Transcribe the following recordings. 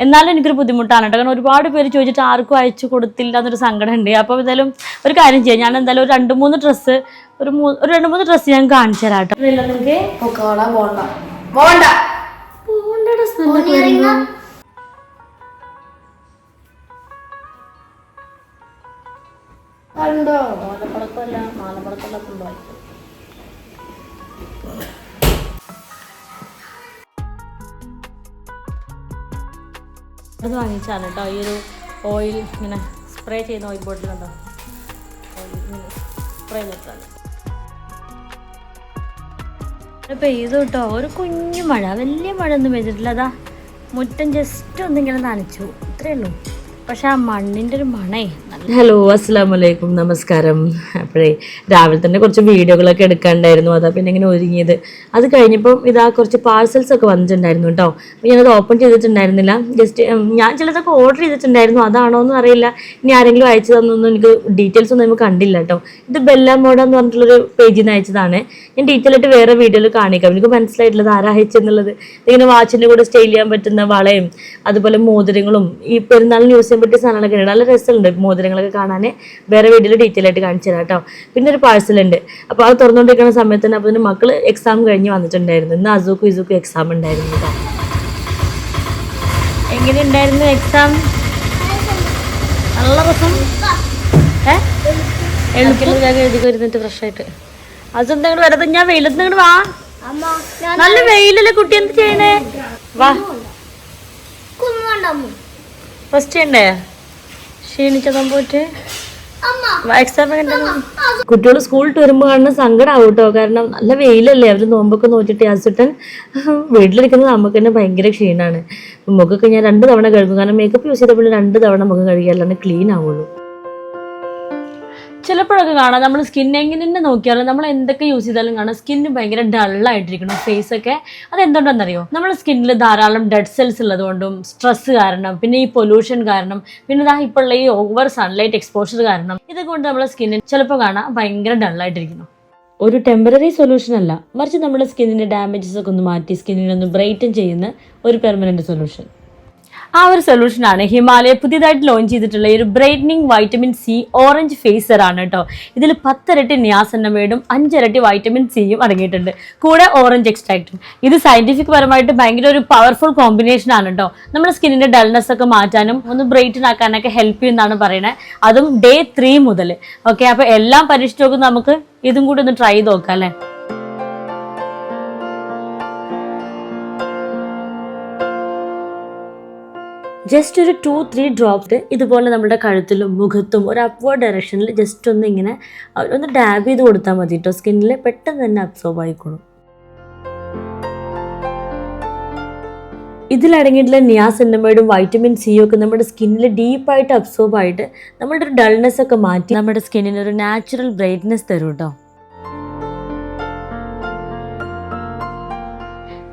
എന്നാലും എനിക്കൊരു ബുദ്ധിമുട്ടാണ് കേട്ടോ. കാരണം ഒരുപാട് പേര് ചോദിച്ചിട്ട് ആർക്കും അയച്ചു കൊടുത്തില്ല എന്നൊരു സങ്കടം ഉണ്ട്. അപ്പോൾ എന്തായാലും ഒരു കാര്യം ചെയ്യാം, ഞാൻ എന്തായാലും ഒരു 2-3 ഡ്രസ്സ് ഒരു 2-3 ഡ്രസ്സ് ഞാൻ കാണിച്ചു തരാം കേട്ടോ. കണ്ടോ മാലപ്പടക്കമല്ല, മാലപ്പടക്കമല്ല കൊണ്ടുപോയി. അത് വാങ്ങിച്ചാണ് കേട്ടോ. ഈ ഒരു ഓയിൽ ഇങ്ങനെ സ്പ്രേ ചെയ്യുന്ന ഓയിൽ ബോട്ടിൽ കണ്ടോ, സ്പ്രേ ചെയ്തിട്ടാണ് പെയ്തു കേട്ടോ. ഒരു കുഞ്ഞു മഴ, വലിയ മഴ ഒന്നും പെയ്തിട്ടില്ല. അതാ മുറ്റം ജസ്റ്റ് ഒന്നിങ്ങനെ നനച്ചു, ഇത്രയേ ഉള്ളൂ. പക്ഷെ ആ മണ്ണിൻ്റെ ഒരു മണേ. ഹലോ, അസ്സലാമു അലൈക്കും, നമസ്കാരം. അപ്പോഴേ രാവിലെ തന്നെ കുറച്ച് വീഡിയോകളൊക്കെ എടുക്കാണ്ടായിരുന്നു, അതാ പിന്നെ ഇങ്ങനെ ഒരുങ്ങിയത്. അത് കഴിഞ്ഞപ്പം ഇതാ കുറച്ച് പാഴ്സൽസ് ഒക്കെ വന്നിട്ടുണ്ടായിരുന്നു കേട്ടോ. അപ്പോൾ ഞാനത് ഓപ്പൺ ചെയ്തിട്ടുണ്ടായിരുന്നില്ല. ജസ്റ്റ് ഞാൻ ചിലതൊക്കെ ഓർഡർ ചെയ്തിട്ടുണ്ടായിരുന്നു, അതാണോ എന്ന് അറിയില്ല, ഇനി ആരെങ്കിലും അയച്ചു തന്നൊന്നും എനിക്ക് ഡീറ്റെയിൽസ് ഒന്നും നമുക്ക് കണ്ടില്ല കേട്ടോ. ഇത് ബെല്ല മോഡ എന്ന് പറഞ്ഞിട്ടുള്ളൊരു പേജിൽ നിന്ന് അയച്ചതാണ്. ഞാൻ ഡീറ്റെയിൽ ആയിട്ട് വേറെ വീഡിയോയിൽ കാണിക്കാം. എനിക്ക് മനസ്സിലായിട്ടുള്ളത് ആരാ അയച്ചെന്നുള്ളത്. ഇങ്ങനെ വാച്ചിൻ്റെ കൂടെ സ്റ്റൈൽ ചെയ്യാൻ പറ്റുന്ന വളയും അതുപോലെ മോതിരങ്ങളും ഈ പെരുന്നാളിന് യൂസ് ചെയ്യാൻ പറ്റിയ സാധനങ്ങളൊക്കെ ഉണ്ട്. നല്ല രസമുണ്ട് മോതിരങ്ങളൊക്കെ കാണാൻ. വേറെ വീഡിയോയിൽ ഡീറ്റെയിൽ ആയിട്ട് കാണിച്ചു തരാം കേട്ടോ. പിന്നെ ഒരു പാഴ്സൽ ഉണ്ട്. അപ്പോൾ അത് തുറന്നുകൊണ്ടിരിക്കുന്ന സമയത്ത് തന്നെ അപ്പോൾ ഇതിന് മക്കൾ എക്സാം കഴിഞ്ഞ് വന്നിട്ടുണ്ടായിരുന്നു. ഇന്ന് അസൂക്കും ഇസൂക്കും എക്സാം ഉണ്ടായിരുന്നു കേട്ടോ. എങ്ങനെയുണ്ടായിരുന്നു എക്സാം? നല്ല രസം. എളുപ്പം എഴുതി വരുന്നിട്ട് ഫ്രഷായിട്ട്. അതെന്തെങ്കിലും വരത്, ഞാൻ വെയിലത്ത് നിങ്ങോട്ട് വാ. നല്ല വെയിലല്ലേ കുട്ടി, എന്ത് ചെയ്യണേ? വാ ഫസ്റ്റ് ഉണ്ടേ ക്ഷീണിച്ചതും പോയിട്ട് എക്സാം. കുട്ടികൾ സ്കൂളിൽ വരുമ്പോൾ കാണുന്ന സങ്കടമാവും കേട്ടോ. കാരണം നല്ല വെയിലല്ലേ, അവർ നോമ്പൊക്കെ നോക്കിയിട്ട് ആസിട്ടൻ വീട്ടിലിരിക്കുന്നത് നമുക്ക് തന്നെ ഭയങ്കര ക്ഷീണമാണ്. മുഖമൊക്കെ ഞാൻ 2 തവണ കഴുകും. കാരണം മേക്കപ്പ് യൂസ് ചെയ്തപ്പോൾ 2 തവണ മുഖം കഴുകിയാൽ അല്ലാണ്ട് ക്ലീൻ ആവുള്ളൂ. ചിലപ്പോഴൊക്കെ കാണാം നമ്മൾ സ്കിൻ എങ്ങനെ തന്നെ നോക്കിയാലും നമ്മൾ എന്തൊക്കെ യൂസ് ചെയ്താലും കാണാം സ്കിന്ന് ഭയങ്കര ഡള്ളായിട്ടിരിക്കണം, ഫേസൊക്കെ. അതെന്തുകൊണ്ടാണെന്നറിയോ? നമ്മുടെ സ്കിന്നിൽ ധാരാളം ഡെഡ് സെൽസ് ഉള്ളതുകൊണ്ടും സ്ട്രെസ് കാരണം, പിന്നെ ഈ പൊല്യൂഷൻ കാരണം, പിന്നെ ഇപ്പോൾ ഉള്ള ഈ ഓവർ സൺലൈറ്റ് എക്സ്പോഷർ കാരണം, ഇതുകൊണ്ട് നമ്മുടെ സ്കിന്നിന് ചിലപ്പോൾ കാണാം ഭയങ്കര ഡള്ളായിട്ടിരിക്കണം. ഒരു ടെമ്പററി സൊല്യൂഷൻ അല്ല, മറിച്ച് നമ്മുടെ സ്കിന്നിൻ്റെ ഡാമേജസ് ഒക്കെ ഒന്ന് മാറ്റി സ്കിന്നിനൊന്ന് ബ്രൈറ്റൻ ചെയ്യുന്ന ഒരു പെർമനൻറ്റ് സൊല്യൂഷൻ. ആ ഒരു സൊല്യൂഷനാണ് ഹിമാലയ പുതിയതായിട്ട് ലോഞ്ച് ചെയ്തിട്ടുള്ള ഈ ഒരു brightening vitamin C orange phasor ആണ് കേട്ടോ. ഇതിൽ 10 ഇരട്ടി നിയാസിനമൈഡും 5 ഇരട്ടി വൈറ്റമിൻ സിയും അടങ്ങിയിട്ടുണ്ട്, കൂടെ ഓറഞ്ച് എക്സ്ട്രാക്റ്റും. ഇത് സയന്റിഫിക് പരമായിട്ട് ഭയങ്കര ഒരു പവർഫുൾ കോമ്പിനേഷൻ ആണ് കേട്ടോ. നമ്മുടെ സ്കിന്നിന്റെ ഡൾനെസ് ഒക്കെ മാറ്റാനും ഒന്ന് ബ്രൈറ്റൻ ആക്കാനൊക്കെ ഹെൽപ്പ് ചെയ്യുന്നതാണ് പറയുന്നത്. അതും Day 3 മുതൽ. ഓക്കെ, അപ്പോൾ എല്ലാം പരീക്ഷിച്ച് നോക്കും. നമുക്ക് ഇതും കൂടി ഒന്ന് ട്രൈ ചെയ്ത് നോക്കാം അല്ലേ. ജസ്റ്റ് ഒരു 2-3 ഡ്രോപ്സ് ഇതുപോലെ നമ്മുടെ കഴുത്തിലും മുഖത്തും ഒരു അപ്വേർഡ് ഡയറക്ഷനിൽ ജസ്റ്റ് ഒന്ന് ഇങ്ങനെ ഒന്ന് ഡാബ് ചെയ്ത് കൊടുത്താൽ മതി കേട്ടോ. സ്കിന്നിൽ പെട്ടെന്ന് തന്നെ അബ്സോർബ് ആയിക്കോളും. ഇതിലടങ്ങിയിട്ടുള്ള നിയാസിനമൈഡും വൈറ്റമിൻ സിയും ഒക്കെ നമ്മുടെ സ്കിന്നിൽ ഡീപ്പായിട്ട് അബ്സോർബ് ആയിട്ട് നമ്മളുടെ ഒരു ഡൾനെസ് ഒക്കെ മാറ്റി നമ്മുടെ സ്കിന്നിന് ഒരു നാച്ചുറൽ ബ്രൈറ്റ്നെസ് തരും കേട്ടോ.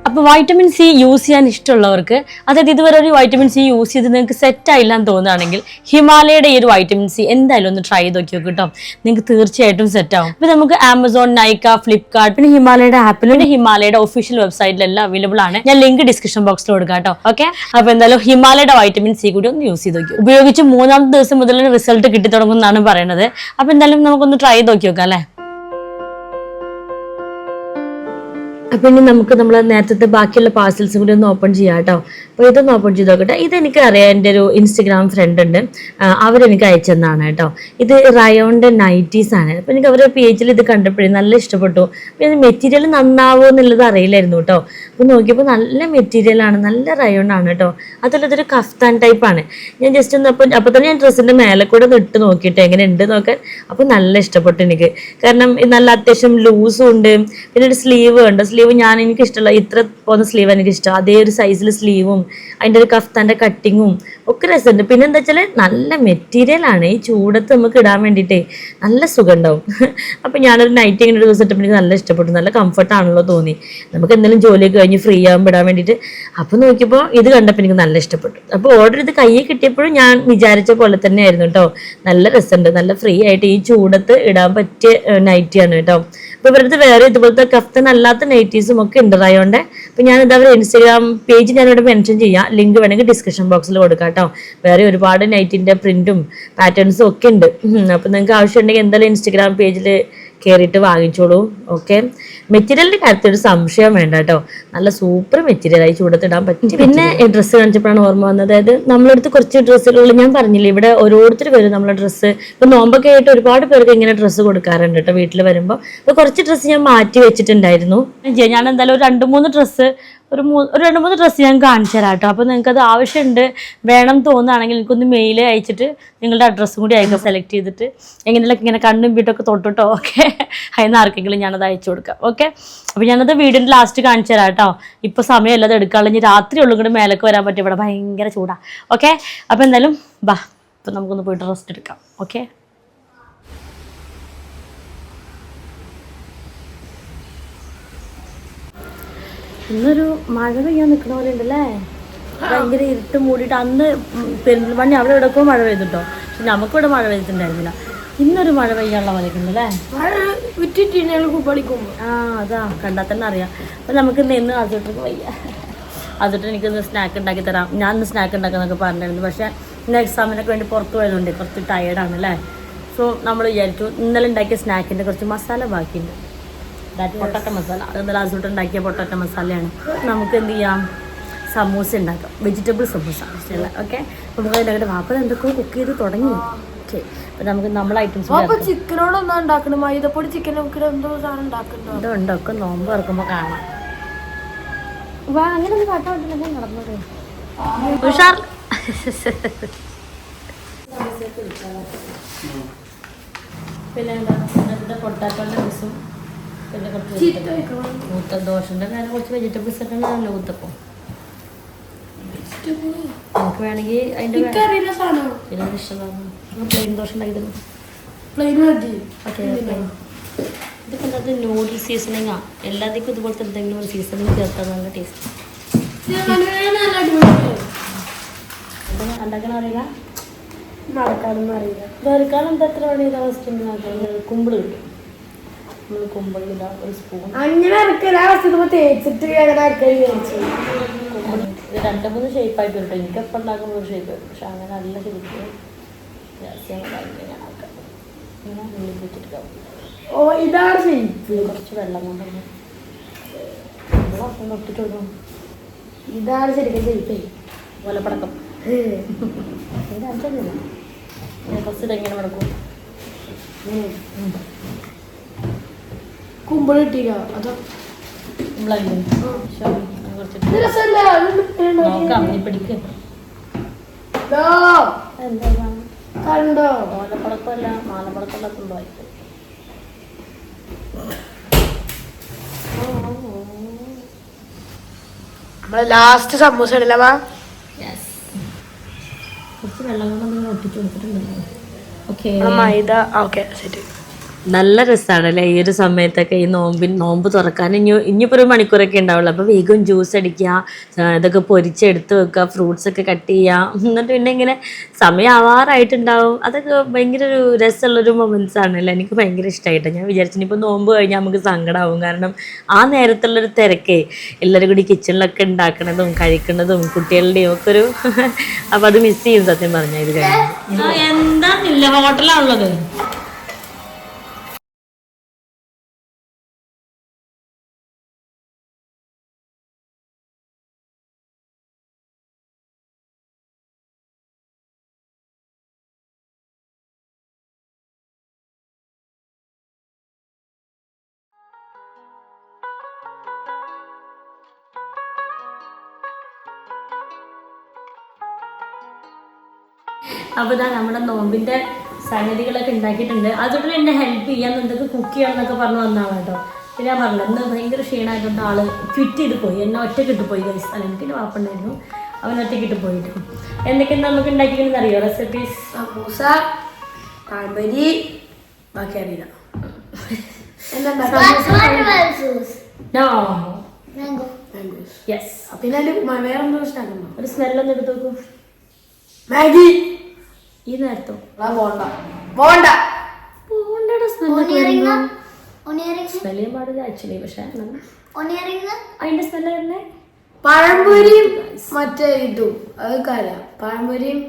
അപ്പോൾ വൈറ്റമിൻ സി യൂസ് ചെയ്യാൻ ഇഷ്ടമുള്ളവർക്ക്, അതായത് ഇതുവരെ ഒരു വൈറ്റമിൻ സി യൂസ് ചെയ്ത് നിങ്ങൾക്ക് സെറ്റായില്ല എന്ന് തോന്നുകയാണെങ്കിൽ ഹിമാലയയുടെ ഈ ഒരു വൈറ്റമിൻ സി എന്തായാലും ഒന്ന് ട്രൈ ചെയ്ത് നോക്കി കേട്ടോ. നിങ്ങൾക്ക് തീർച്ചയായിട്ടും സെറ്റ് ആവും. അപ്പോൾ നമുക്ക് ആമസോൺ, നൈക്ക, ഫ്ലിപ്കാർട്ട്, പിന്നെ ഹിമാലയയുടെ ആപ്പിലും ഹിമാലയയുടെ ഒഫീഷ്യൽ വെബ്സൈറ്റിലെല്ലാം അവൈലബിൾ ആണ്. ഞാൻ ലിങ്ക് ഡിസ്ക്രിപ്ഷൻ ബോക്സിൽ കൊടുക്കാം കേട്ടോ. ഓക്കെ, അപ്പോൾ എന്തായാലും ഹിമാലയയുടെ വൈറ്റമിൻ സി കൂടി ഒന്ന് യൂസ് ചെയ്ത് നോക്കി. ഉപയോഗിച്ച് 3-ാമത്തെ ദിവസം മുതൽ റിസൾട്ട് കിട്ടി തുടങ്ങുമെന്നാണ് പറയുന്നത്. അപ്പോൾ എന്തായാലും നമുക്കൊന്ന് ട്രൈ ചെയ്ത് നോക്കി നോക്കാം അല്ലേ. അപ്പം ഇനി നമുക്ക് നമ്മൾ നേരത്തെ ബാക്കിയുള്ള പാഴ്സൽസും കൂടി ഒന്ന് ഓപ്പൺ ചെയ്യാം കേട്ടോ. അപ്പോൾ ഇതൊന്ന് ഓപ്പൺ ചെയ്ത് നോക്കട്ടെ. ഇതെനിക്ക് അറിയാം, എൻ്റെ ഒരു ഇൻസ്റ്റഗ്രാം ഫ്രണ്ട് ഉണ്ട്, അവരെനിക്ക് അയച്ചെന്നാണ് കേട്ടോ. ഇത് റയോണിൻ്റെ നൈറ്റീസ് ആണ്. അപ്പോൾ എനിക്ക് അവരുടെ പേജിൽ ഇത് കണ്ടപ്പോഴേ നല്ല ഇഷ്ടപ്പെട്ടു. പിന്നെ മെറ്റീരിയൽ നന്നാവോ എന്നുള്ളത് അറിയില്ലായിരുന്നു കേട്ടോ. അപ്പോൾ നോക്കിയപ്പോൾ നല്ല മെറ്റീരിയലാണ്, നല്ല റയോണാണ് കേട്ടോ. അതുപോലെ ഇതൊരു കഫ്താൻ ടൈപ്പാണ്. ഞാൻ ജസ്റ്റ് ഒന്ന് അപ്പോൾ തന്നെ ഞാൻ ഡ്രസ്സിൻ്റെ മേലെ കൂടെ ഒന്ന് ഇട്ട് നോക്കിയിട്ട് എങ്ങനെ ഉണ്ട് നോക്കാൻ. അപ്പോൾ നല്ല ഇഷ്ടപ്പെട്ടു എനിക്ക്. കാരണം നല്ല അത്യാവശ്യം ലൂസും ഉണ്ട്. പിന്നെ ഒരു സ്ലീവ് ഉണ്ട്. സ്ലീവ് എനിക്ക് ഇഷ്ടമുള്ള ഇത്ര പോകുന്ന സ്ലീവ് എനിക്ക് ഇഷ്ടം. അതേ ഒരു സൈസിൽ സ്ലീവും അതിൻ്റെ ഒരു കഫ്താൻ്റെ കട്ടിങ്ങും ഒക്കെ രസമുണ്ട്. പിന്നെ എന്താ വെച്ചാൽ നല്ല മെറ്റീരിയലാണ്, ഈ ചൂടത്ത് നമുക്ക് ഇടാൻ വേണ്ടിയിട്ടേ നല്ല സുഖം ഉണ്ടാവും. അപ്പം ഞാനൊരു നൈറ്റ് ഇങ്ങനെ ഒരു ദിവസം ഇട്ടപ്പോൾ എനിക്ക് നല്ല ഇഷ്ടപ്പെട്ടു, നല്ല കംഫർട്ടാണല്ലോ തോന്നി. നമുക്ക് എന്തെങ്കിലും ജോലിയൊക്കെ കഴിഞ്ഞ് ഫ്രീ ആകുമ്പോൾ ഇടാൻ വേണ്ടിയിട്ട്. അപ്പോൾ നോക്കിയപ്പോൾ ഇത് കണ്ടപ്പോൾ എനിക്ക് നല്ല ഇഷ്ടപ്പെട്ടു. അപ്പോൾ ഓർഡർ ചെയ്ത് കയ്യിൽ കിട്ടിയപ്പോഴും ഞാൻ വിചാരിച്ച പോലെ തന്നെ ആയിരുന്നു കേട്ടോ. നല്ല രസമുണ്ട്, നല്ല ഫ്രീ ആയിട്ട് ഈ ചൂടത്ത് ഇടാൻ പറ്റിയ നൈറ്റിയാണ് കേട്ടോ. അപ്പോൾ ഇവരുടെ വേറെ ഇതുപോലത്തെ കഫ്തൻ അല്ലാത്ത നൈറ്റീസും ഒക്കെ ഉണ്ട് റയോണിൻ്റെ. അപ്പോൾ ഞാനിത് അവരുടെ ഇൻസ്റ്റാഗ്രാം പേജ് ഞാനിവിടെ മെൻഷൻ ചെയ്യാം, ലിങ്ക് വേണമെങ്കിൽ ഡിസ്ക്രിപ്ഷൻ ബോക്സിൽ കൊടുക്കാം കേട്ടോ. വേറെ ഒരുപാട് നൈറ്റിൻ്റെ പ്രിൻറ്റും പാറ്റേൺസും ഒക്കെ ഉണ്ട്. അപ്പോൾ നിങ്ങൾക്ക് ആവശ്യമുണ്ടെങ്കിൽ എന്തായാലും ഇൻസ്റ്റാഗ്രാം പേജിൽ കയറിയിട്ട് വാങ്ങിച്ചോളൂ. ഓക്കെ, മെറ്റീരിയലിൻ്റെ കാര്യത്തിൽ ഒരു സംശയം വേണ്ട കേട്ടോ, നല്ല സൂപ്പർ മെറ്റീരിയലായി ചൂടത്തിടാൻ പറ്റും. പിന്നെ ഡ്രസ്സ് കാണിച്ചപ്പോഴാണ് ഓർമ്മ വന്നത്, അതായത് നമ്മളടുത്ത് കുറച്ച് ഡ്രസ്സുകൾ ഞാൻ പറഞ്ഞില്ലേ, ഇവിടെ ഓരോരുത്തർ വരും നമ്മളെ ഡ്രസ്സ്. ഇപ്പം നോമ്പൊക്കെ ആയിട്ട് ഒരുപാട് പേർക്ക് ഇങ്ങനെ ഡ്രസ്സ് കൊടുക്കാറുണ്ട് കേട്ടോ വീട്ടിൽ വരുമ്പോൾ. അപ്പോൾ കുറച്ച് ഡ്രസ്സ് ഞാൻ മാറ്റി വെച്ചിട്ടുണ്ടായിരുന്നു. ഞാൻ എന്തായാലും ഒരു 2-3 ഡ്രസ്സ് ഒരു 2-3 ഡ്രസ്സ് ഞാൻ കാണിച്ചു തരാം കേട്ടോ. അപ്പോൾ നിങ്ങൾക്ക് അത് ആവശ്യമുണ്ട് വേണം തോന്നുകയാണെങ്കിൽ എനിക്കൊന്ന് മെയിൽ അയച്ചിട്ട് നിങ്ങളുടെ അഡ്രസ്സും കൂടി അയക്കാം, സെലക്ട് ചെയ്തിട്ട് എങ്ങനെയൊക്കെ ഇങ്ങനെ കണ്ണും വീട്ടൊക്കെ തൊട്ടിട്ടോ. ഓക്കെ, അതിന് ആർക്കെങ്കിലും ഞാനത് അയച്ചു കൊടുക്കാം. ഓക്കെ, അപ്പോൾ ഞാനത് വീടിൻ്റെ ലാസ്റ്റ് കാണിച്ചു തരാം കേട്ടോ. ഇപ്പോൾ സമയമല്ല അത് എടുക്കാനുള്ള, ഇനി രാത്രി ഉള്ളും കൂടി മേലേക്ക് വരാൻ പറ്റും, ഇവിടെ ഭയങ്കര ചൂടാണ്. ഓക്കെ, അപ്പോൾ എന്തായാലും ബാ, ഇപ്പം നമുക്കൊന്ന് പോയിട്ട് റെസ്റ്റ് എടുക്കാം. ഓക്കെ, ഇന്നൊരു മഴ പെയ്യാൻ നിൽക്കുന്ന പോലെ ഉണ്ടല്ലേ, ഭയങ്കര ഇരുട്ട് മൂടിയിട്ട്. അന്ന് പെരിന്തൽമണ്ണ അവിടെ ഇവിടെയൊക്കെ മഴ പെയ്തിട്ടോ, പക്ഷെ നമുക്കിവിടെ മഴ പെയ്തിട്ടുണ്ടായിരുന്നില്ല. ഇന്നൊരു മഴ പെയ്യാനുള്ള പോലെ ഉണ്ടല്ലേ. അതാ കണ്ടാൽ തന്നെ അറിയാം. അപ്പം നമുക്ക് ഇന്ന് അതിട്ടൊക്കെ വയ്യ, അതിട്ട് എനിക്കൊന്ന് സ്നാക്ക് ഉണ്ടാക്കി തരാം. ഞാൻ ഇന്ന് സ്നാക്ക് ഉണ്ടാക്കാന്നൊക്കെ പറഞ്ഞിരുന്നു, പക്ഷേ ഇന്ന് എക്സാമിനൊക്കെ വേണ്ടി പുറത്ത് പോയതുകൊണ്ട് കുറച്ച് ടയേർഡാണ് അല്ലേ. സോ നമ്മൾ വിചാരിച്ചു ഇന്നലെ ഉണ്ടാക്കിയ സ്നാക്കിൻ്റെ കുറച്ച് മസാല ബാക്കിയുണ്ട്, പൊട്ടാറ്റോ മസാല. അത് ഇന്നലെ ആസൂട്ട് ഉണ്ടാക്കിയ പൊട്ടാറ്റോ മസാലയാണ്. നമുക്ക് എന്ത് ചെയ്യാം, സമൂസ ഉണ്ടാക്കാം, വെജിറ്റബിൾ സമൂസ ഇഷ്ടമല്ല. ഓക്കെ, അപ്പോൾ നമുക്ക് അതിൻ്റെ വാപ്പ എന്തൊക്കെയോ കുക്ക് ചെയ്ത് തുടങ്ങി. ഓക്കെ, അപ്പോൾ നമുക്ക് നമ്മളെ ഐറ്റംസ് ചിക്കനോടൊന്നും ഉണ്ടാക്കണം, മൈദപ്പൊടി ചിക്കൻ എന്തോ സാധനം ഉണ്ടാക്കണം. ഇതുണ്ടൊക്കെ നോമ്പ് തുറക്കുമ്പോൾ കാണാം. അങ്ങനെ ഒന്നും കാട്ടാൻ പറ്റില്ല, നടന്നത് ഉഷാർ. പിന്നെ എന്താ പൊട്ടാറ്റോൻ്റെ ജ്യൂസും, പിന്നെ കുറച്ച് ദോശൻ്റെ കാര്യം കുറച്ച് വെജിറ്റബിൾസ് ഒക്കെ നല്ല ഊത്തപ്പം. നമുക്ക് വേണമെങ്കിൽ അതിൻ്റെ പിന്നെ ഇഷ്ടമാണ് പ്ലെയിൻ ദോശ ഉണ്ടാക്കി തന്നു. ഓക്കെ, ഇതൊക്കെ എന്താ നൂഡിൽ സീസണിങ്ങാണ്. എല്ലാത്തേക്കും ഇതുപോലത്തെ എന്തെങ്കിലും ഒരു സീസണിങ് ചേർത്താൽ നല്ല ടേസ്റ്റ്. ഉണ്ടാക്കാൻ അറിയില്ല, നടക്കാനൊന്നും അറിയില്ല. വറുക്കാൻ എന്താ എത്ര മണി അവസ്ഥ കുമ്പിൾ കിട്ടും. നമ്മൾ കുമ്പിളില്ല ഒരു സ്പൂൺ അങ്ങനെ തേച്ചിട്ട് ഇത് 2-3 ഷേപ്പായിട്ട് കിട്ടും. എനിക്കെപ്പോൾ ഉണ്ടാക്കുമ്പോൾ ഒരു ഷേപ്പ് വരും, പക്ഷെ അങ്ങനെ നല്ല ശരിക്കും ഇങ്ങനെ ഉള്ളിൽ വെച്ചിട്ട് ഇതാണ് ഷേപ്പ്. കുറച്ച് വെള്ളം കൊണ്ടൊന്ന് ഒട്ടിട്ട് കൊടുക്കും. ഇതാണ് ശരിക്കും ഷേപ്പ്. ഓലപ്പടക്കം ഇതല്ല, ഫസ്റ്റ് ഇതെങ്ങനെ മടക്കും. കുമ്പിൾ കിട്ടിയില്ല, അതോ നോക്കാം. നീ പിടിക്ക്. കണ്ടോ, ഓലപ്പടക്കമല്ല മാലപ്പടക്കമല്ല കൊണ്ടുപോയിട്ട്. നമ്മളെ ലാസ്റ്റ് സമൂസ ഇടലവാ. കുറച്ച് വെള്ളം കൊണ്ടൊന്നും ഒട്ടിച്ചു കൊടുത്തിട്ടുണ്ടല്ലോ. ഓക്കെ, മൈദ. ഓക്കെ, ശരി. നല്ല രസമാണല്ലേ ഈ ഒരു സമയത്തൊക്കെ, ഈ നോമ്പ് തുറക്കാൻ ഇനിയിപ്പോൾ ഒരു മണിക്കൂറൊക്കെ ഉണ്ടാവുള്ളൂ. അപ്പോൾ വേഗം ജ്യൂസ് അടിക്കുക, ഇതൊക്കെ പൊരിച്ചെടുത്ത് വെക്കുക, ഫ്രൂട്ട്സൊക്കെ കട്ട് ചെയ്യുക, എന്നിട്ട് പിന്നെ ഇങ്ങനെ സമയം ആവാറായിട്ടുണ്ടാവും. അതൊക്കെ ഭയങ്കര ഒരു രസമുള്ളൊരു മൊമെൻറ്റ്സ് ആണല്ലേ. എനിക്ക് ഭയങ്കര ഇഷ്ടമായിട്ടോ. ഞാൻ വിചാരിച്ചു ഇനിയിപ്പോൾ നോമ്പ് കഴിഞ്ഞാൽ നമുക്ക് സങ്കടമാവും, കാരണം ആ നേരത്തുള്ളൊരു തിരക്കേ, എല്ലാവരും കൂടി കിച്ചണിലൊക്കെ ഉണ്ടാക്കണതും കഴിക്കുന്നതും കുട്ടികളുടെയും ഒക്കെ ഒരു അപ്പോൾ അത് മിസ് ചെയ്യും സത്യം പറഞ്ഞാൽ. ഇത് കഴിഞ്ഞു എന്താണില്ല ഹോട്ടലാണുള്ളത്. അപ്പോൾ ഇതാ നമ്മുടെ നോമ്പിൻ്റെ സംഗതികളൊക്കെ ഉണ്ടാക്കിയിട്ടുണ്ട്. അതുകൊണ്ട് എന്നെ ഹെൽപ്പ് ചെയ്യാൻ എന്തൊക്കെ കുക്ക് ചെയ്യണമെന്നൊക്കെ പറഞ്ഞു വന്നതാണ് കേട്ടോ. പിന്നെ ഞാൻ പറഞ്ഞില്ല, ഇന്ന് ഭയങ്കര ക്ഷീണമായതുകൊണ്ട് ആൾ ക്വിറ്റ് ചെയ്ത് പോയി, എന്നെ ഒറ്റ കിട്ടിപ്പോയി ഗൈസ്. അല്ലെങ്കിൽ പിന്നെ വാപ്പുണ്ടായിരുന്നു. അവൻ ഒറ്റയ്ക്കിട്ട് പോയിട്ടു. എന്തൊക്കെയാണ് നമുക്ക് ഉണ്ടാക്കിയെന്ന് അറിയോ? റെസിപ്പീസ് സമൂസ, പഴംപൊരി, ബാക്കി അറിയില്ല. പിന്നെ വേറെന്തോ ഇഷ്ടമാക്കുന്നു. ഒരു സ്മെല്ലൊന്നും എടുത്ത് നോക്കൂ. മാഗി ഈ നേരത്തോ? പോണ്ടയുടെ സ്മെല്ല് പാടില്ല ആക്ച്വലി. പക്ഷെ അതിന്റെ സ്മെല്ല് തന്നെ പഴംപൊരിയും മറ്റേ ഇതും അത് കാര്യം. പഴംപൊരിയും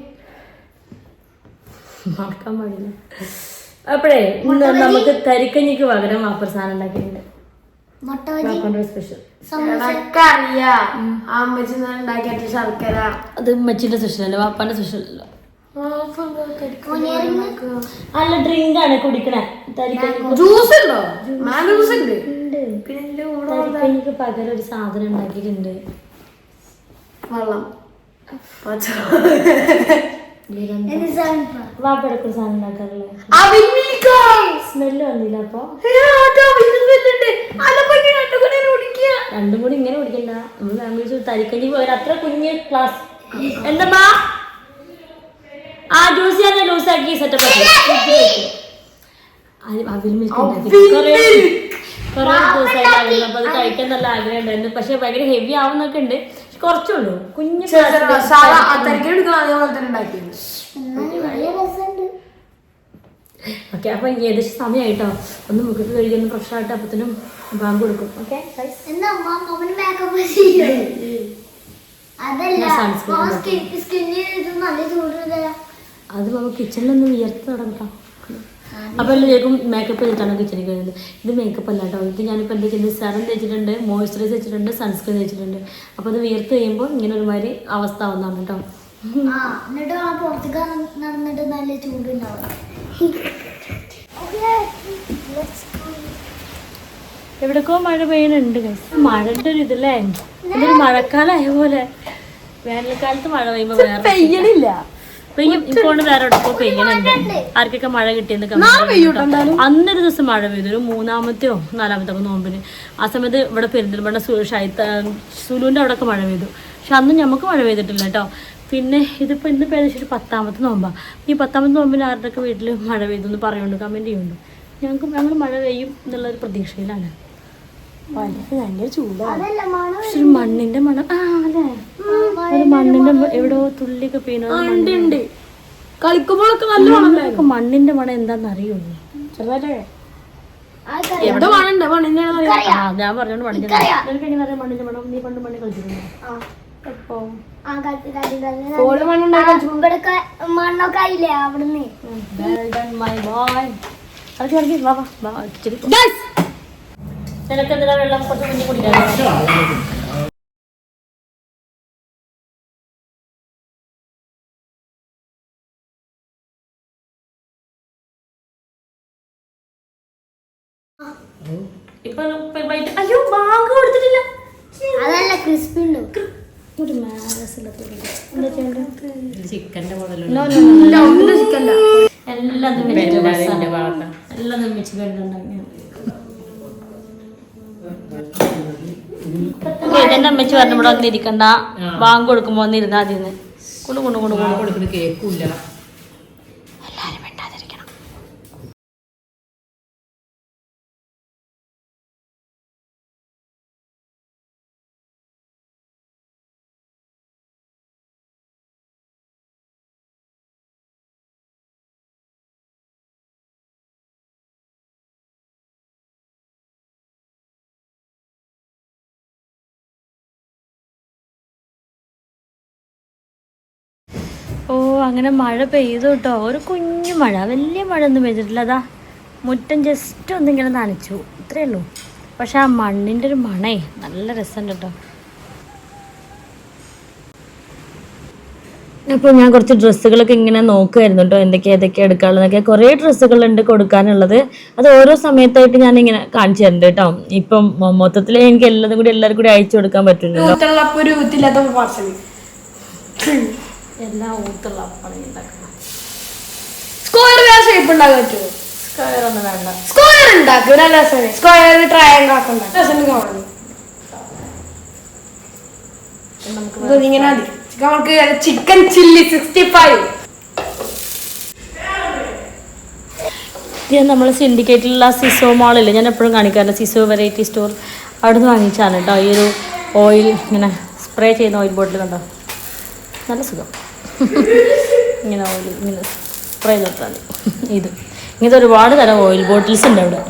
മറക്കാൻ പാടില്ല. അപ്പോഴേ ഇന്ന് നമുക്ക് തരിക്കഞ്ഞിക്ക് പകരം വാപ്പർ സാധനം ഉണ്ടാക്കിയിട്ടുണ്ട്. സ്പെഷ്യൽ ഉണ്ടാക്കിയ ശർക്കര. അത് ഉമ്മച്ചിന്റെ സ്പെഷ്യൽ അല്ല, വാപ്പാന്റെ സ്പെഷ്യൽ അല്ല. അല്ല, ഡ്രിങ്ക് ആണ് കുടിക്കണേ. ജ്യൂസ് ഉണ്ടോ? മാംഗോ ജ്യൂസ് ഉണ്ട്. തരിക്കഞ്ഞിക്ക് പകരം ഒരു സാധനം ഉണ്ടാക്കിയിട്ടുണ്ട്. വെള്ളം. വാപ്പടക്ക് ഒരു സാധനം ഉണ്ടാക്കാറില്ലേ? സ്മെല്ല് വന്നില്ല. അപ്പൊ രണ്ടും കൂടി ഇങ്ങനെ കുടിക്കണ്ട. നമ്മൾ ഫാമിലി തരിക്കഞ്ഞി പോയാൽ അത്ര കുഞ്ഞ് ക്ലാസ്. എന്താ ആ ജ്യൂസ് ഞാൻ ലൂസാക്കി സെറ്റപ്പ് ആക്കി. അവിൽ മിൽക്ക് ഉണ്ടാക്കി കുറേ ദിവസമായിട്ട്. അപ്പൊ അത് കഴിക്കാൻ നല്ല ആഗ്രഹം ഉണ്ടായിരുന്നു. പക്ഷെ ഭയങ്കര ഹെവി ആവുന്നൊക്കെ ഉണ്ട്. കുറച്ചുള്ളൂ, കുഞ്ഞു. ഓക്കെ, അപ്പൊ ഏകദേശം സമയമായിട്ടോ. ഒന്ന് മുഖത്ത് കഴിക്കുന്ന ഫ്രഷ് ആയിട്ട് അപ്പത്തിനും ബാങ്ക് കൊടുക്കും. ഓക്കെ, അത് നമുക്ക് കിച്ചണിലൊന്ന് വിയർത്ത് തുടങ്ങാം. അപ്പോൾ എല്ലാവർക്കും മേക്കപ്പ് ചെയ്തിട്ടാണ് കിച്ചണിൽ കഴിയുന്നത്. ഇത് മേക്കപ്പ് അല്ല കേട്ടോ. ഇത് ഞാനിപ്പോൾ എന്താ ചെയ്യുന്നത്, സെറം തേച്ചിട്ടുണ്ട്, മോയ്സ്ചറൈസ് വെച്ചിട്ടുണ്ട്, സൺസ്ക്രീൻ തേച്ചിട്ടുണ്ട്. അപ്പോൾ അത് വിയർത്ത് കഴിയുമ്പോൾ ഇങ്ങനെ ഒരുമാതിരി അവസ്ഥ ആവുന്നതാണ് കേട്ടോ. എവിടേക്കോ മഴ പെയ്യുന്നുണ്ട്. മഴന്റെ ഒരു ഇതല്ലേ, ഇതൊരു മഴക്കാലമായ പോലെ. വേനൽക്കാലത്ത് മഴ പെയ്യുമ്പോൾ പെയ്യണില്ല. പെയ്യും ഇപ്പോൾ വേറെ എവിടെക്കോ പെയ്യണുണ്ട്. ആർക്കൊക്കെ മഴ കിട്ടിയെന്ന് കമന്റ്. അന്നൊരു ദിവസം മഴ പെയ്തു, ഒരു 3-ാമത്തെയോ 4-ാമത്തെ നോമ്പിന്. ആ സമയത്ത് ഇവിടെ പെരിന്തൽമണ്ണ സുലുവിൻ്റെ അവിടെയൊക്കെ മഴ പെയ്തു. പക്ഷെ അന്ന് നമുക്ക് മഴ പെയ്തിട്ടില്ല കേട്ടോ. പിന്നെ ഇതിപ്പോൾ ഇന്ന് ഏകദേശം ഒരു 10-ാമത്തെ നോമ്പാണ്. ഈ 10-ാമത്തെ നോമ്പിന് ആരുടെയൊക്കെ വീട്ടിൽ മഴ പെയ്തു എന്ന് പറയുന്നുണ്ട്, കമൻറ്റ് ചെയ്യുന്നുണ്ട്. ഞങ്ങൾ മഴ പെയ്യും എന്നുള്ളൊരു പ്രതീക്ഷയിലാണ്. ഭയങ്കര ചൂടാണ്. പക്ഷെ ഒരു മണ്ണിന്റെ മണം. അല്ലേ, ഒരു മണ്ണിന്റെ എവിടെയോ തുള്ളിയൊക്കെ പെയ്യുന്നുണ്ട്. കളിക്കുമ്പോഴൊക്കെ നല്ല മണം. മണ്ണിന്റെ മണം എന്താന്ന് അറിയുള്ളൂ. ചെറുതായിട്ടേ ഞാൻ പറഞ്ഞോണ്ട് മണ്ണിന്റെ എനിക്ക് എങ്ങനെ അറിയാം മണ്ണിന്റെ മണം? നീ പണ്ട് മണ്ണി കളിച്ചിട്ടുണ്ടോ? എപ്പോ? മണ്ണൊക്കെ ആയില്ലേ അവിടുന്ന്? നിനക്ക് എന്തിനാ വെള്ളം കുറച്ച് കുഞ്ഞു കുടിക്കാൻ? അയ്യോ, ബാങ്ക് കൊടുത്തിട്ടില്ല. അതല്ല ക്രിസ്പി ഉണ്ടോ? ചിക്കന്റെ എല്ലാം നിർമ്മിച്ച് കണ്ടുണ്ടാക്കി. എന്റെ അമ്മച്ചി പറഞ്ഞു ഇവിടെ വന്നിരിക്കണ്ട, ബാങ്ക് കൊടുക്കുമ്പോ വന്നിരുന്നാ അതിന്ന് കൊടുക്കുന്നു കേൾക്കൂല. എല്ലാരും വേണ്ടാതിരിക്കണം. ഓ, അങ്ങനെ മഴ പെയ്തു കേട്ടോ. ഒരു കുഞ്ഞു മഴ, വലിയ മഴ ഒന്നും പെയ്തിട്ടില്ല. അതാ മുറ്റം ജസ്റ്റ് ഒന്നിങ്ങനെ നനച്ചു, ഇത്രയേ ഉള്ളൂ. പക്ഷെ ആ മണ്ണിൻ്റെ ഒരു മണേ നല്ല രസമുണ്ട് കേട്ടോ. അപ്പോൾ ഞാൻ കുറച്ച് ഡ്രസ്സുകളൊക്കെ ഇങ്ങനെ നോക്കുമായിരുന്നു കേട്ടോ, ഏതൊക്കെ എടുക്കാനുള്ളതൊക്കെ. കുറേ ഡ്രസ്സുകളുണ്ട് കൊടുക്കാനുള്ളത്. അത് ഓരോ സമയത്തായിട്ട് ഞാൻ ഇങ്ങനെ കാണിച്ചു തരുന്നുണ്ട് കേട്ടോ. ഇപ്പം മൊത്തത്തിൽ എനിക്ക് എല്ലാവരും കൂടി അയച്ചു കൊടുക്കാൻ പറ്റില്ലല്ലോ. എല്ലാം ഊത്തുള്ള അപ്പാണ് ഉണ്ടാക്കുന്നത്. സ്ക്വയർ ഷേപ്പ് ഉണ്ടാക്കാൻ പറ്റുമോ? സ്ക്വയർ ഒന്നും വേണ്ട. സ്ക്വയർ ഉണ്ടാക്കും, സ്ക്വയർ ട്രയാങ്കിൾ ആക്കണ്ട. ഇങ്ങനെ നമുക്ക് ചിക്കൻ ചില്ലി 65. ഇത് നമ്മൾ സിൻഡിക്കേറ്റിലുള്ള സിസോ മാളില്ലേ, ഞാൻ എപ്പോഴും കാണിക്കാറുണ്ട് സിസോ വെറൈറ്റി സ്റ്റോർ, അവിടെ നിന്ന് വാങ്ങിച്ചാണ് കേട്ടോ. ഈ ഒരു ഓയിൽ ഇങ്ങനെ സ്പ്രേ ചെയ്യുന്ന ഓയിൽ ബോട്ടിൽ കണ്ടോ, നല്ല സുഖം. ഇങ്ങനെ ഓയിൽ ഇങ്ങനെ സ്പ്രേ ചെയ്തിട്ടാണ് ഇത്. ഇങ്ങനത്തെ ഒരുപാട് തരം ഓയിൽ ബോട്ടിൽസ് ഉണ്ട് അവിടെ.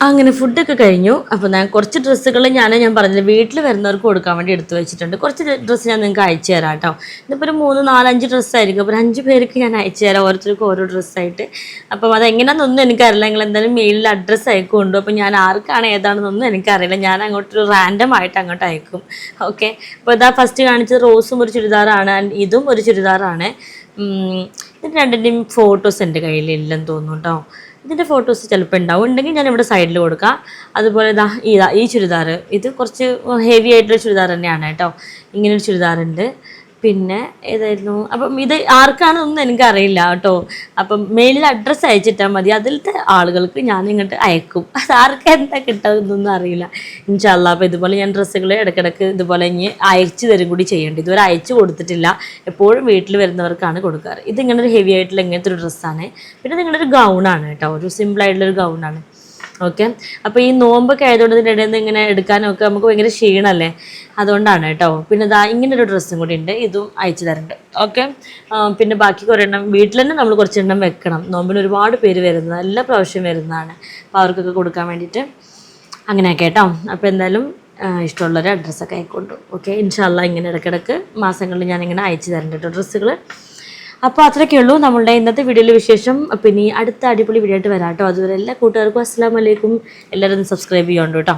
അങ്ങനെ ഫുഡൊക്കെ കഴിഞ്ഞു. അപ്പോൾ ഞാൻ കുറച്ച് ഡ്രസ്സുകൾ ഞാൻ പറഞ്ഞില്ല വീട്ടിൽ വരുന്നവർക്ക് കൊടുക്കാൻ വേണ്ടി എടുത്തു വെച്ചിട്ടുണ്ട്. കുറച്ച് ഡ്രസ്സ് ഞാൻ നിങ്ങൾക്ക് അയച്ചു തരാം കേട്ടോ. ഇതിപ്പോൾ ഒരു 3, 4, 5 ഡ്രസ്സായിരിക്കും. അപ്പോൾ 5 പേർക്ക് ഞാൻ അയച്ചു തരാം, ഓരോരുത്തർക്കും ഓരോ ഡ്രസ്സായിട്ട്. അപ്പം അതെങ്ങനെയാണെന്നൊന്നും എനിക്കറിയില്ല. നിങ്ങൾ എന്തായാലും മെയിലിൽ അഡ്രസ്സ് അയക്കുന്നുണ്ടോ. അപ്പോൾ ഞാൻ ആർക്കാണ് ഏതാണെന്നൊന്നും എനിക്കറിയില്ല. ഞാൻ അങ്ങോട്ടൊരു റാൻഡം ആയിട്ട് അങ്ങോട്ട് അയക്കും. ഓക്കെ. അപ്പോൾ ഇതാ ഫസ്റ്റ് കാണിച്ചത് റോസും ഒരു ചുരിദാറാണ്, ഇതും ഒരു ചുരിദാറാണ്. ഇത് രണ്ടിൻ്റെയും ഫോട്ടോസ് എൻ്റെ കയ്യിലില്ലെന്ന് തോന്നുന്നു കേട്ടോ. ഇതിൻ്റെ ഫോട്ടോസ് ചിലപ്പോൾ ഉണ്ടാവും, ഉണ്ടെങ്കിൽ ഞാൻ ഇവിടെ സൈഡിൽ കൊടുക്കാം. അതുപോലെ ഈ ചുരിദാർ, ഇത് കുറച്ച് ഹെവി ആയിട്ടുള്ള ചുരിദാർ തന്നെയാണ് കേട്ടോ. ഇങ്ങനൊരു ചുരിദാറുണ്ട്. പിന്നെ ഏതായിരുന്നു, അപ്പം ഇത് ആർക്കാണെന്നൊന്നും എനിക്കറിയില്ല കേട്ടോ. അപ്പം മെയിലിൽ അഡ്രസ്സ് അയച്ചിട്ടാൽ മതി, അതിലത്തെ ആളുകൾക്ക് ഞാൻ ഇങ്ങോട്ട് അയക്കും. അത് ആർക്ക് എന്താ കിട്ടുന്നതൊന്നും അറിയില്ല ഇൻഷാ അല്ലാ. അപ്പോൾ ഇതുപോലെ ഞാൻ ഡ്രസ്സുകൾ ഇടയ്ക്കിടയ്ക്ക് ഇതുപോലെ ഇനി അയച്ചു തരും കൂടി ചെയ്യേണ്ടി. ഇതുവരെ അയച്ചു കൊടുത്തിട്ടില്ല, എപ്പോഴും വീട്ടിൽ വരുന്നവർക്കാണ് കൊടുക്കാറ്. ഇതിങ്ങനെ ഒരു ഹെവി ആയിട്ടുള്ള ഇങ്ങനത്തെ ഒരു ഡ്രസ്സാണ്. പിന്നെ നിങ്ങളുടെ ഒരു ഗൗണാണ് കേട്ടോ, ഒരു സിമ്പിളായിട്ടുള്ളൊരു ഗൗണാണ്. ഓക്കെ. അപ്പോൾ ഈ നോമ്പൊക്കെ ആയതുകൊണ്ട് ഇതിൻ്റെ ഇടയിൽ നിന്ന് ഇങ്ങനെ എടുക്കാനൊക്കെ നമുക്ക് ഭയങ്കര ക്ഷീണമല്ലേ, അതുകൊണ്ടാണ് കേട്ടോ. പിന്നെ ഇങ്ങനൊരു ഡ്രസ്സും കൂടി ഉണ്ട്, ഇതും അയച്ചു തരുന്നുണ്ട്. ഓക്കെ. പിന്നെ ബാക്കി കുറേ എണ്ണം വീട്ടിൽ തന്നെ നമ്മൾ കുറച്ചെണ്ണം വെക്കണം. നോമ്പിന് ഒരുപാട് പേര് വരുന്നത്, എല്ലാ പ്രാവശ്യം വരുന്നതാണ്. അപ്പോൾ അവർക്കൊക്കെ കൊടുക്കാൻ വേണ്ടിയിട്ട് അങ്ങനെയൊക്കെ കേട്ടോ. അപ്പോൾ എന്തായാലും ഇഷ്ടമുള്ളൊരു അഡ്രസ്സൊക്കെ ആയിക്കൊണ്ടു. ഓക്കെ. ഇൻഷാ അല്ലാ ഇങ്ങനെ ഇടയ്ക്കിടയ്ക്ക് മാസങ്ങളിൽ ഞാനിങ്ങനെ അയച്ചു തരുന്നുണ്ട് കേട്ടോ ഡ്രസ്സുകൾ. അപ്പോൾ അത്രയൊക്കെ ഉള്ളൂ നമ്മളുടെ ഇന്നത്തെ വീഡിയോയിലെ വിശേഷം. അപ്പോൾ ഇനി അടുത്ത അടിപൊളി വീഡിയോ ആയിട്ട് വരാം കേട്ടോ. അതുവരെ എല്ലാ കൂട്ടുകാർക്കും അസ്സലാമു അലൈക്കും. എല്ലാവരും ഒന്ന് സബ്സ്ക്രൈബ് ചെയ്യണം കേട്ടോ.